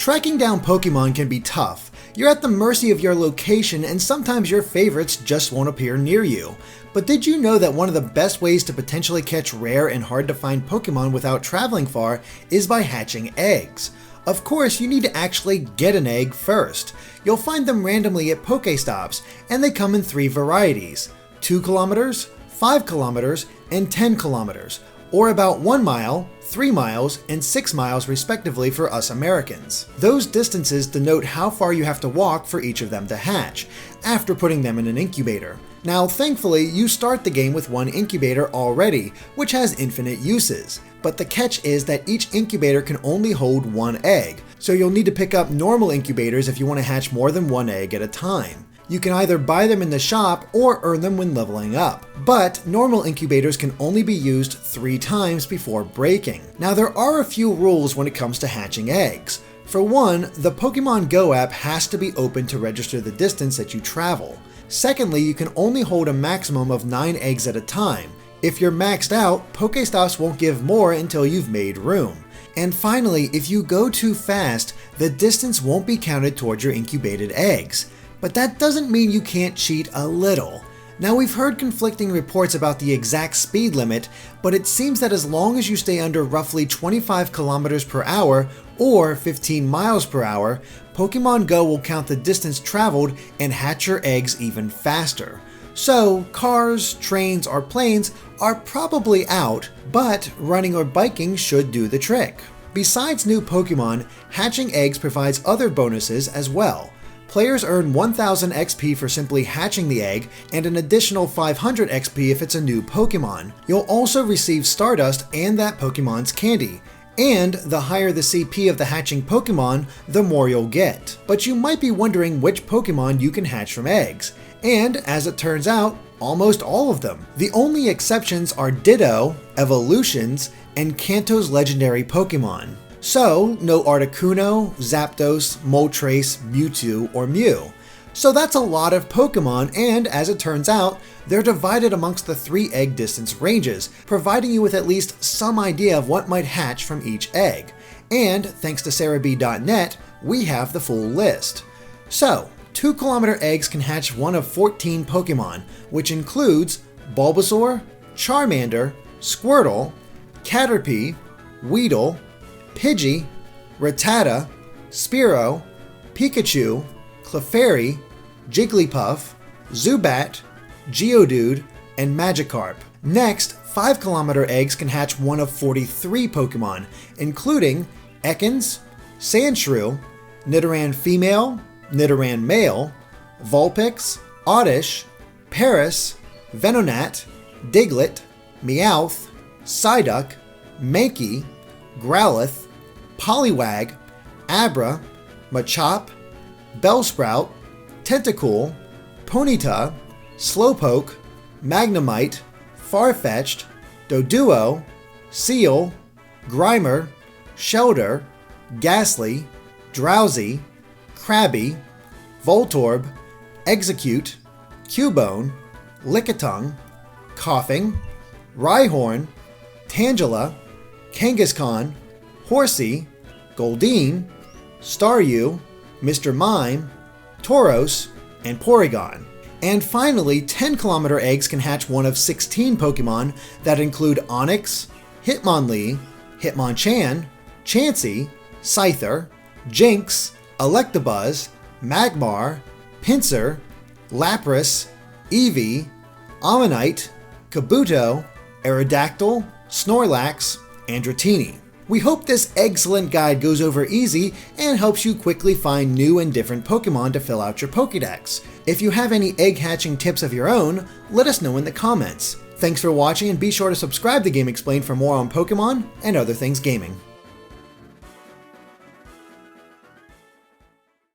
Tracking down Pokemon can be tough. You're at the mercy of your location and sometimes your favorites just won't appear near you. But did you know that one of the best ways to potentially catch rare and hard to find Pokemon without traveling far is by hatching eggs? Of course, you need to actually get an egg first. You'll find them randomly at Pokestops, and they come in 3 varieties: 2 kilometers, 5 kilometers, and 10 kilometers, or about 1 mile, 3 miles, and 6 miles respectively for us Americans. Those distances denote how far you have to walk for each of them to hatch, after putting them in an incubator. Now, thankfully, you start the game with 1 incubator already, which has infinite uses. But the catch is that each incubator can only hold 1 egg, so you'll need to pick up normal incubators if you want to hatch more than 1 egg at a time. You can either buy them in the shop or earn them when leveling up. But normal incubators can only be used 3 times before breaking. Now, there are a few rules when it comes to hatching eggs. For one, the Pokémon Go app has to be open to register the distance that you travel. Secondly, you can only hold a maximum of 9 eggs at a time. If you're maxed out, Pokestops won't give more until you've made room. And finally, if you go too fast, the distance won't be counted towards your incubated eggs. But that doesn't mean you can't cheat a little. Now, we've heard conflicting reports about the exact speed limit, but it seems that as long as you stay under roughly 25 kilometers per hour or 15 miles per hour, Pokemon Go will count the distance traveled and hatch your eggs even faster. So, cars, trains, or planes are probably out, but running or biking should do the trick. Besides new Pokemon, hatching eggs provides other bonuses as well. Players earn 1000 XP for simply hatching the egg, and an additional 500 XP if it's a new Pokemon. You'll also receive Stardust and that Pokemon's candy. And the higher the CP of the hatching Pokemon, the more you'll get. But you might be wondering which Pokemon you can hatch from eggs. And as it turns out, almost all of them. The only exceptions are Ditto, Evolutions, and Kanto's legendary Pokemon. So, no Articuno, Zapdos, Moltres, Mewtwo, or Mew. So that's a lot of Pokemon, and as it turns out, they're divided amongst the 3 egg distance ranges, providing you with at least some idea of what might hatch from each egg. And thanks to SarahB.net, we have the full list. So, 2 kilometer eggs can hatch one of 14 Pokemon, which includes Bulbasaur, Charmander, Squirtle, Caterpie, Weedle, Pidgey, Rattata, Spearow, Pikachu, Clefairy, Jigglypuff, Zubat, Geodude, and Magikarp. Next, 5 kilometer eggs can hatch one of 43 Pokemon, including Ekans, Sandshrew, Nidoran Female, Nidoran Male, Vulpix, Oddish, Paras, Venonat, Diglett, Meowth, Psyduck, Mankey, Growlithe, Poliwag, Abra, Machop, Bellsprout, Tentacool, Ponyta, Slowpoke, Magnemite, Farfetch'd, Doduo, Seal, Grimer, Shelter, Ghastly, Drowsy, Krabby, Voltorb, Execute, Cubone, Lickitung, Coughing, Rhyhorn, Tangela, Kangaskhan, Horsey, Goldeen, Staryu, Mr. Mime, Tauros, and Porygon. And finally, 10 kilometer eggs can hatch one of 16 Pokemon that include Onix, Hitmonlee, Hitmonchan, Chansey, Scyther, Jynx, Electabuzz, Magmar, Pinsir, Lapras, Eevee, Ammonite, Kabuto, Aerodactyl, Snorlax, and Dratini. We hope this excellent guide goes over easy and helps you quickly find new and different Pokemon to fill out your Pokédex. If you have any egg hatching tips of your own, let us know in the comments. Thanks for watching, and be sure to subscribe to Game Explained for more on Pokemon and other things gaming.